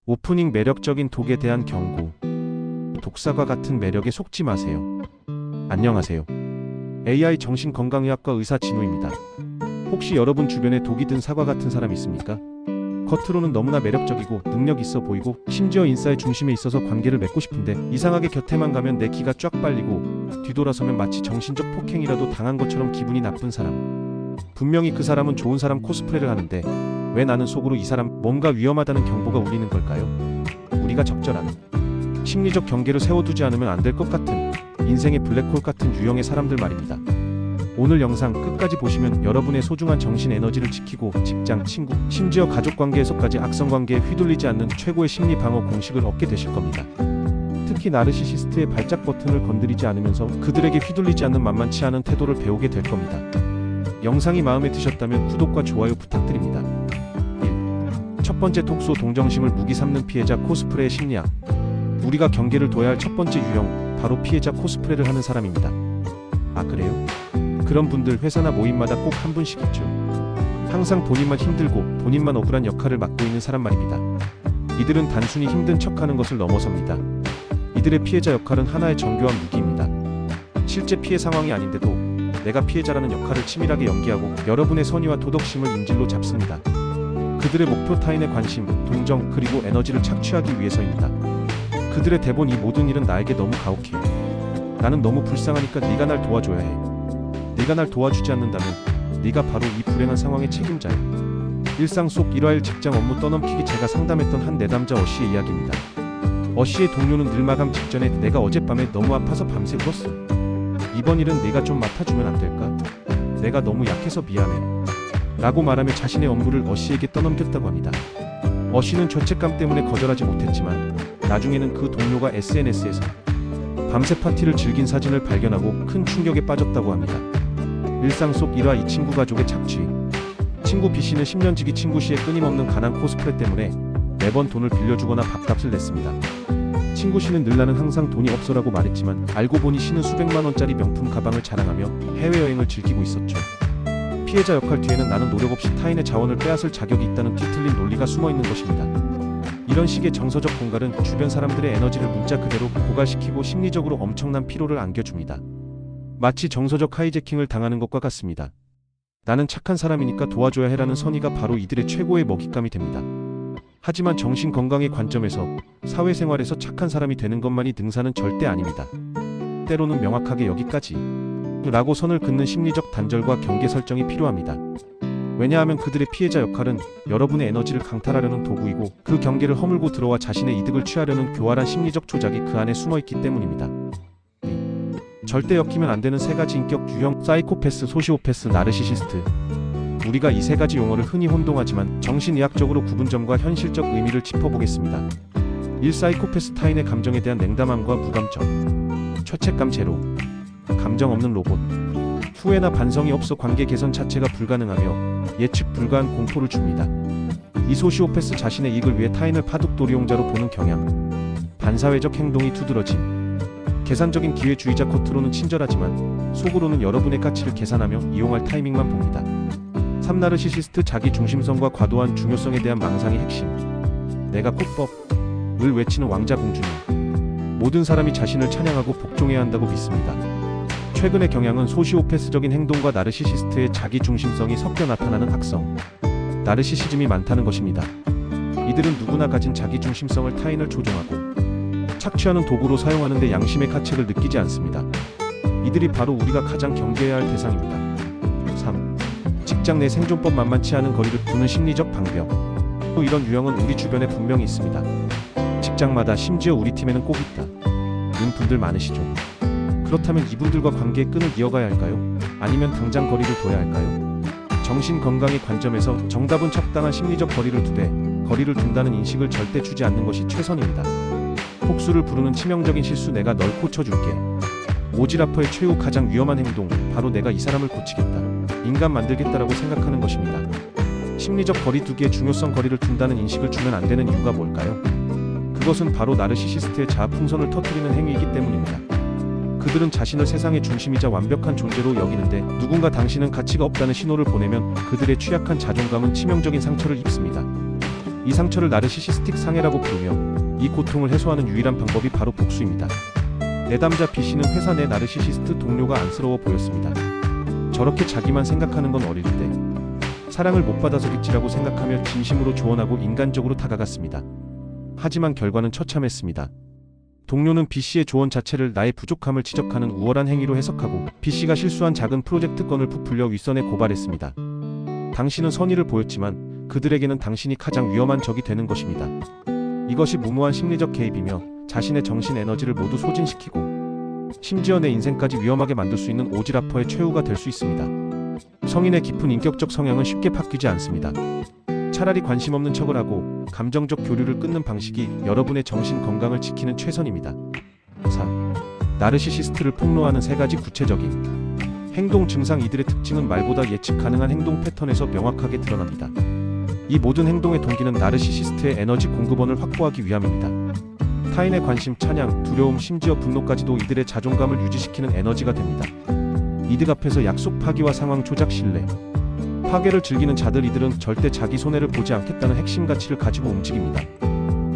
오프닝 매력적인 독에 대한 경고. 독사과 같은 매력에 속지 마세요. 안녕하세요. AI 정신건강의학과 의사 진우입니다. 혹시 여러분 주변에 독이 든 사과 같은 사람 있습니까? 겉으로는 너무나 매력적이고 능력 있어 보이고 심지어 인싸의 중심에 있어서 관계를 맺고 싶은데 이상하게 곁에만 가면 내 기가 쫙 빨리고 뒤돌아서면 마치 정신적 폭행이라도 당한 것처럼 기분이 나쁜 사람. 분명히 그 사람은 좋은 사람 코스프레를 하는데 왜 나는 속으로 이 사람 뭔가 위험하다는 경보가 울리는 걸까요? 우리가 적절한 심리적 경계를 세워두지 않으면 안 될 것 같은 인생의 블랙홀 같은 유형의 사람들 말입니다. 오늘 영상 끝까지 보시면 여러분의 소중한 정신 에너지를 지키고 직장, 친구, 심지어 가족 관계에서까지 악성 관계에 휘둘리지 않는 최고의 심리 방어 공식을 얻게 되실 겁니다. 특히 나르시시스트의 발작 버튼을 건드리지 않으면서 그들에게 휘둘리지 않는 만만치 않은 태도를 배우게 될 겁니다. 영상이 마음에 드셨다면 구독과 좋아요 부탁드립니다. 1. 첫 번째 톡소 동정심을 무기 삼는 피해자 코스프레의 심리학. 우리가 경계를 둬야 할 첫 번째 유형, 바로 피해자 코스프레를 하는 사람입니다. 아 그래요? 그런 분들 회사나 모임마다 꼭 한 분씩 있죠. 항상 본인만 힘들고 본인만 억울한 역할을 맡고 있는 사람 말입니다. 이들은 단순히 힘든 척하는 것을 넘어섭니다. 이들의 피해자 역할은 하나의 정교한 무기입니다. 실제 피해 상황이 아닌데도 내가 피해자라는 역할을 치밀하게 연기하고 여러분의 선의와 도덕심을 인질로 잡습니다. 그들의 목표 타인의 관심, 동정, 그리고 에너지를 착취하기 위해서입니다. 그들의 대본 이 모든 일은 나에게 너무 가혹해. 나는 너무 불쌍하니까 네가 날 도와줘야 해. 네가 날 도와주지 않는다면 네가 바로 이 불행한 상황의 책임자야. 일상 속 일화일 직장 업무 떠넘기기. 제가 상담했던 한 내담자 어씨의 이야기입니다. 어씨의 동료는 늘 마감 직전에 내가 어젯밤에 너무 아파서 밤새 울었어. 이번 일은 네가 좀 맡아주면 안 될까? 내가 너무 약해서 미안해. 라고 말하며 자신의 업무를 어씨에게 떠넘겼다고 합니다. 어씨는 죄책감 때문에 거절하지 못했지만 나중에는 그 동료가 SNS에서 밤새 파티를 즐긴 사진을 발견하고 큰 충격에 빠졌다고 합니다. 일상 속 일화. 이 친구 가족의 착취. 친구 B씨는 10년지기 친구 C의 끊임없는 가난 코스프레 때문에 매번 돈을 빌려주거나 밥값을 냈습니다. 친구 C는 늘 나는 항상 돈이 없어라고 말했지만 알고 보니 C는 수백만원짜리 명품 가방을 자랑하며 해외여행을 즐기고 있었죠. 피해자 역할 뒤에는 나는 노력 없이 타인의 자원을 빼앗을 자격이 있다는 뒤틀린 논리가 숨어있는 것입니다. 이런 식의 정서적 공갈은 주변 사람들의 에너지를 문자 그대로 고갈시키고 심리적으로 엄청난 피로를 안겨줍니다. 마치 정서적 하이제킹을 당하는 것과 같습니다. 나는 착한 사람이니까 도와줘야 해라는 선의가 바로 이들의 최고의 먹잇감이 됩니다. 하지만 정신건강의 관점에서 사회생활에서 착한 사람이 되는 것만이 능사는 절대 아닙니다. 때로는 명확하게 여기까지 라고 선을 긋는 심리적 단절과 경계 설정이 필요합니다. 왜냐하면 그들의 피해자 역할은 여러분의 에너지를 강탈하려는 도구이고 그 경계를 허물고 들어와 자신의 이득을 취하려는 교활한 심리적 조작이 그 안에 숨어있기 때문입니다. 절대 엮이면 안 되는 세 가지 인격 유형: 사이코패스, 소시오패스, 나르시시스트. 우리가 이 세 가지 용어를 흔히 혼동하지만 정신의학적으로 구분점과 현실적 의미를 짚어보겠습니다. 1. 사이코패스. 타인의 감정에 대한 냉담함과 무감정. 죄책감 제로. 감정 없는 로봇. 후회나 반성이 없어 관계 개선 자체가 불가능하며 예측 불가한 공포를 줍니다. 이 소시오패스. 자신의 이익을 위해 타인을 파독도리용자로 보는 경향. 반사회적 행동이 두드러짐. 계산적인 기회주의자. 겉으로는 친절하지만 속으로는 여러분의 가치를 계산하며 이용할 타이밍만 봅니다. 3. 나르시시스트. 자기 중심성과 과도한 중요성에 대한 망상이 핵심. 내가 꽃법을 외치는 왕자 공주님. 모든 사람이 자신을 찬양하고 복종해야 한다고 믿습니다. 최근의 경향은 소시오패스적인 행동과 나르시시스트의 자기 중심성이 섞여 나타나는 악성 나르시시즘이 많다는 것입니다. 이들은 누구나 가진 자기 중심성을 타인을 조종하고 착취하는 도구로 사용하는 데 양심의 가책을 느끼지 않습니다. 이들이 바로 우리가 가장 경계해야 할 대상입니다. 3. 직장 내 생존법. 만만치 않은 거리를 두는 심리적 방벽. 또 이런 유형은 우리 주변에 분명히 있습니다. 직장마다, 심지어 우리 팀에는 꼭 있다 는 분들 많으시죠? 그렇다면 이분들과 관계의 끈을 이어가야 할까요? 아니면 당장 거리를 둬야 할까요? 정신건강의 관점에서 정답은 적당한 심리적 거리를 두되 거리를 둔다는 인식을 절대 주지 않는 것이 최선입니다. 복수를 부르는 치명적인 실수. 내가 널 고쳐줄게. 오지라퍼의 최후 가장 위험한 행동, 바로 내가 이 사람을 고치겠다, 인간 만들겠다라고 생각하는 것입니다. 심리적 거리 두기에 중요성. 거리를 둔다는 인식을 주면 안 되는 이유가 뭘까요? 그것은 바로 나르시시스트의 자아 풍선을 터뜨리는 행위이기 때문입니다. 그들은 자신을 세상의 중심이자 완벽한 존재로 여기는데 누군가 당신은 가치가 없다는 신호를 보내면 그들의 취약한 자존감은 치명적인 상처를 입습니다. 이 상처를 나르시시스틱 상해라고 부르며 이 고통을 해소하는 유일한 방법이 바로 복수입니다. 내담자 B씨는 회사 내 나르시시스트 동료가 안쓰러워 보였습니다. 저렇게 자기만 생각하는 건 어릴 때 사랑을 못 받아서겠지라고 생각하며 진심으로 조언하고 인간적으로 다가갔습니다. 하지만 결과는 처참했습니다. 동료는 B씨의 조언 자체를 나의 부족함을 지적하는 우월한 행위로 해석하고 B씨가 실수한 작은 프로젝트 건을 부풀려 윗선에 고발했습니다. 당신은 선의를 보였지만 그들에게는 당신이 가장 위험한 적이 되는 것입니다. 이것이 무모한 심리적 개입이며 자신의 정신 에너지를 모두 소진시키고 심지어 내 인생까지 위험하게 만들 수 있는 오지라퍼의 최후가 될 수 있습니다. 성인의 깊은 인격적 성향은 쉽게 바뀌지 않습니다. 차라리 관심 없는 척을 하고 감정적 교류를 끊는 방식이 여러분의 정신 건강을 지키는 최선입니다. 4. 나르시시스트를 폭로하는 3가지 구체적인 행동 증상. 이들의 특징은 말보다 예측 가능한 행동 패턴에서 명확하게 드러납니다. 이 모든 행동의 동기는 나르시시스트의 에너지 공급원을 확보하기 위함입니다. 타인의 관심, 찬양, 두려움, 심지어 분노까지도 이들의 자존감을 유지시키는 에너지가 됩니다. 이득 앞에서 약속 파기와 상황 조작, 신뢰 파괴를 즐기는 자들. 이들은 절대 자기 손해를 보지 않겠다는 핵심 가치를 가지고 움직입니다.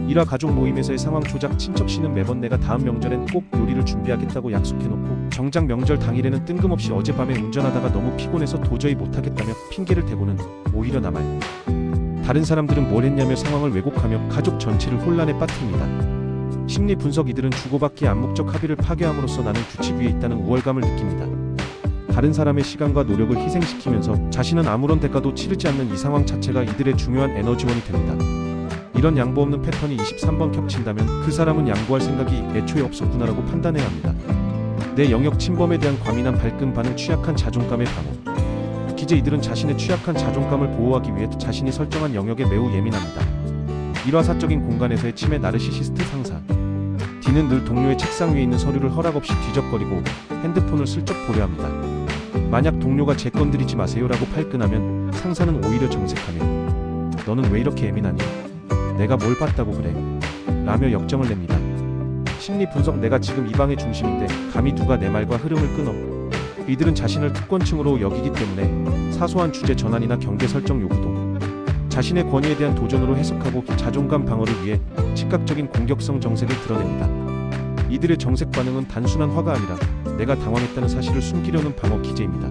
일화 가족 모임에서의 상황 조작. 친척 씨는 매번 내가 다음 명절엔 꼭 요리를 준비하겠다고 약속해놓고 정작 명절 당일에는 뜬금없이 어젯밤에 운전하다가 너무 피곤해서 도저히 못하겠다며 핑계를 대고는 오히려 나말. 다른 사람들은 뭘 했냐며 상황을 왜곡하며 가족 전체를 혼란에 빠뜨립니다. 심리 분석. 이들은 주고받기의 암묵적 합의를 파괴함으로써 나는 규칙 위에 있다는 우월감을 느낍니다. 다른 사람의 시간과 노력을 희생시키면서 자신은 아무런 대가도 치르지 않는 이 상황 자체가 이들의 중요한 에너지원이 됩니다. 이런 양보 없는 패턴이 23번 겹친다면 그 사람은 양보할 생각이 애초에 없었구나라고 판단해야 합니다. 내 영역 침범에 대한 과민한 발끈 반응. 취약한 자존감의 방어. 기재. 이들은 자신의 취약한 자존감을 보호하기 위해 자신이 설정한 영역에 매우 예민합니다. 일화사적인 공간에서의 침해. 나르시시스트 상사 D는 늘 동료의 책상 위에 있는 서류를 허락 없이 뒤적거리고 핸드폰을 슬쩍 보려 합니다. 만약 동료가 제 건드리지 마세요라고 발끈하면 상사는 오히려 정색하며 너는 왜 이렇게 예민하니? 내가 뭘 봤다고 그래? 라며 역정을 냅니다. 심리 분석. 내가 지금 이 방의 중심인데 감히 누가 내 말과 흐름을 끊어? 이들은 자신을 특권층으로 여기기 때문에 사소한 주제 전환이나 경계 설정 요구도 자신의 권위에 대한 도전으로 해석하고 자존감 방어를 위해 즉각적인 공격성 정색을 드러냅니다. 이들의 정색 반응은 단순한 화가 아니라 내가 당황했다는 사실을 숨기려는 방어 기제입니다.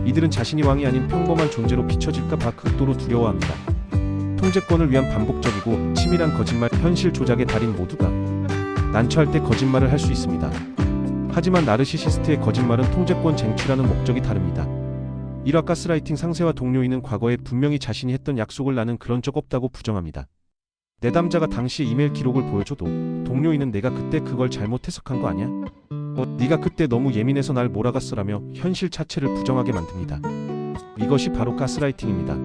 이들은 자신이 왕이 아닌 평범한 존재로 비춰질까 봐 극도로 두려워합니다. 통제권을 위한 반복적이고 치밀한 거짓말. 현실 조작의 달인. 모두가 난처할 때 거짓말을 할 수 있습니다. 하지만 나르시시스트의 거짓말은 통제권 쟁취라는 목적이 다릅니다. 일화 가스라이팅. 상세와 동료인은 과거에 분명히 자신이 했던 약속을 나는 그런 적 없다고 부정합니다. 내담자가 당시의 이메일 기록을 보여줘도 동료인은 내가 그때 그걸 잘못 해석한 거 아니야? 네가 그때 너무 예민해서 날 몰아갔어라며 현실 자체를 부정하게 만듭니다. 이것이 바로 가스라이팅입니다.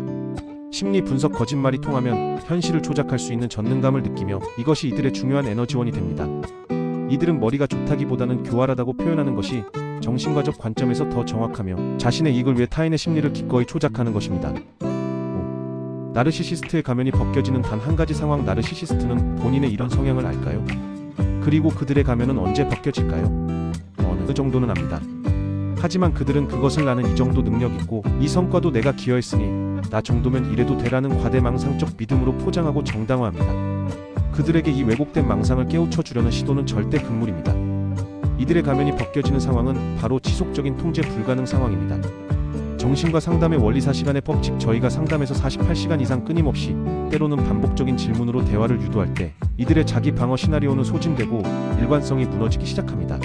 심리 분석. 거짓말이 통하면 현실을 조작할 수 있는 전능감을 느끼며 이것이 이들의 중요한 에너지원이 됩니다. 이들은 머리가 좋다기보다는 교활하다고 표현하는 것이 정신과적 관점에서 더 정확하며 자신의 이익을 위해 타인의 심리를 기꺼이 조작하는 것입니다. 5. 나르시시스트의 가면이 벗겨지는 단 한 가지 상황. 나르시시스트는 본인의 이런 성향을 알까요? 그리고 그들의 가면은 언제 벗겨질까요? 어느 정도는 압니다. 하지만 그들은 그것을 나는 이 정도 능력 있고 이 성과도 내가 기여했으니 나 정도면 이래도 되라는 과대망상적 믿음으로 포장하고 정당화합니다. 그들에게 이 왜곡된 망상을 깨우쳐 주려는 시도는 절대 금물입니다. 이들의 가면이 벗겨지는 상황은 바로 지속적인 통제 불가능 상황입니다. 정신과 상담의 원리사시간의 법칙. 저희가 상담에서 48시간 이상 끊임없이 때로는 반복적인 질문으로 대화를 유도할 때 이들의 자기 방어 시나리오는 소진되고 일관성이 무너지기 시작합니다.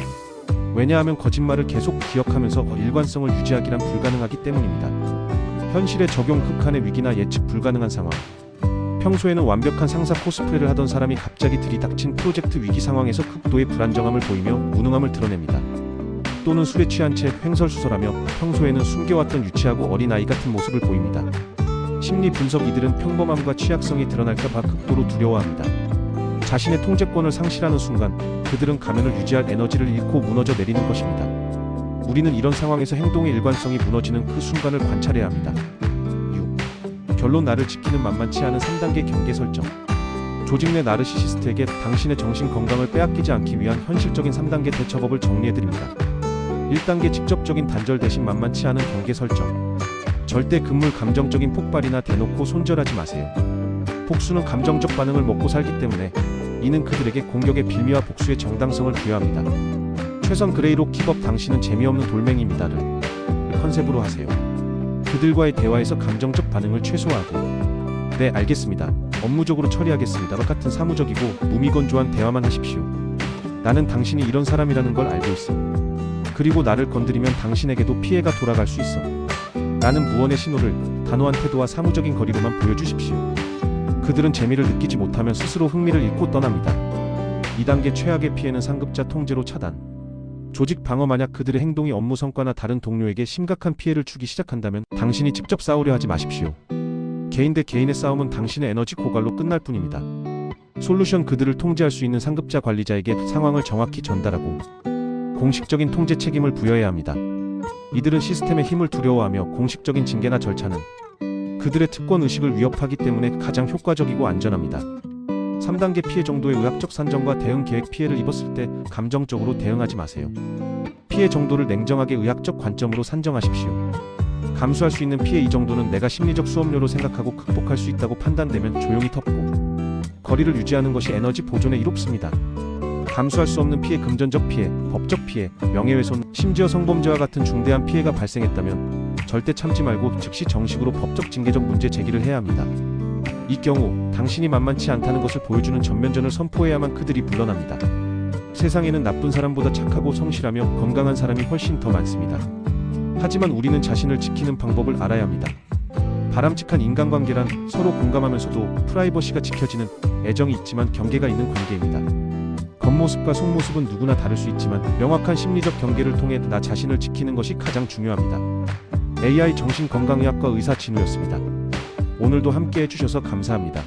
왜냐하면 거짓말을 계속 기억하면서 일관성을 유지하기란 불가능하기 때문입니다. 현실의 적용. 극한의 위기나 예측 불가능한 상황. 평소에는 완벽한 상사 코스프레를 하던 사람이 갑자기 들이닥친 프로젝트 위기 상황에서 극도의 불안정함을 보이며 무능함을 드러냅니다. 또는 술에 취한 채 횡설수설하며 평소에는 숨겨왔던 유치하고 어린아이 같은 모습을 보입니다. 심리 분석. 이들은 평범함과 취약성이 드러날까 봐 극도로 두려워합니다. 자신의 통제권을 상실하는 순간 그들은 가면을 유지할 에너지를 잃고 무너져 내리는 것입니다. 우리는 이런 상황에서 행동의 일관성이 무너지는 그 순간을 관찰해야 합니다. 6. 결론. 나를 지키는 만만치 않은 3단계 경계 설정. 조직 내 나르시시스트에게 당신의 정신 건강을 빼앗기지 않기 위한 현실적인 3단계 대처법을 정리해드립니다. 1단계. 직접적인 단절 대신 만만치 않은 경계 설정. 절대 금물 감정적인 폭발이나 대놓고 손절하지 마세요. 복수는 감정적 반응을 먹고 살기 때문에 이는 그들에게 공격의 빌미와 복수의 정당성을 부여합니다. 최선 그레이로 킵업 당신은 재미없는 돌멩이입니다를 컨셉으로 하세요. 그들과의 대화에서 감정적 반응을 최소화하고 네 알겠습니다. 업무적으로 처리하겠습니다와 같은 사무적이고 무미건조한 대화만 하십시오. 나는 당신이 이런 사람이라는 걸 알고 있어. 그리고 나를 건드리면 당신에게도 피해가 돌아갈 수 있어. 라는 무언의 신호를 단호한 태도와 사무적인 거리로만 보여주십시오. 그들은 재미를 느끼지 못하면 스스로 흥미를 잃고 떠납니다. 2단계 최악의 피해는 상급자 통제로 차단. 조직 방어. 만약 그들의 행동이 업무 성과나 다른 동료에게 심각한 피해를 주기 시작한다면 당신이 직접 싸우려 하지 마십시오. 개인 대 개인의 싸움은 당신의 에너지 고갈로 끝날 뿐입니다. 솔루션. 그들을 통제할 수 있는 상급자 관리자에게 상황을 정확히 전달하고 공식적인 통제 책임을 부여해야 합니다. 이들은 시스템의 힘을 두려워하며 공식적인 징계나 절차는 그들의 특권 의식을 위협하기 때문에 가장 효과적이고 안전합니다. 3단계 피해 정도의 의학적 산정과 대응 계획. 피해를 입었을 때 감정적으로 대응하지 마세요. 피해 정도를 냉정하게 의학적 관점으로 산정하십시오. 감수할 수 있는 피해 이 정도는 내가 심리적 수업료로 생각하고 극복할 수 있다고 판단되면 조용히 덮고 거리를 유지하는 것이 에너지 보존에 이롭습니다. 감수할 수 없는 피해. 금전적 피해, 법적 피해, 명예훼손, 심지어 성범죄와 같은 중대한 피해가 발생했다면 절대 참지 말고 즉시 정식으로 법적 징계적 문제 제기를 해야 합니다. 이 경우 당신이 만만치 않다는 것을 보여주는 전면전을 선포해야만 그들이 물러납니다. 세상에는 나쁜 사람보다 착하고 성실하며 건강한 사람이 훨씬 더 많습니다. 하지만 우리는 자신을 지키는 방법을 알아야 합니다. 바람직한 인간관계란 서로 공감하면서도 프라이버시가 지켜지는, 애정이 있지만 경계가 있는 관계입니다. 겉모습과 속모습은 누구나 다를 수 있지만 명확한 심리적 경계를 통해 나 자신을 지키는 것이 가장 중요합니다. AI 정신건강의학과 의사 진우였습니다. 오늘도 함께 해주셔서 감사합니다.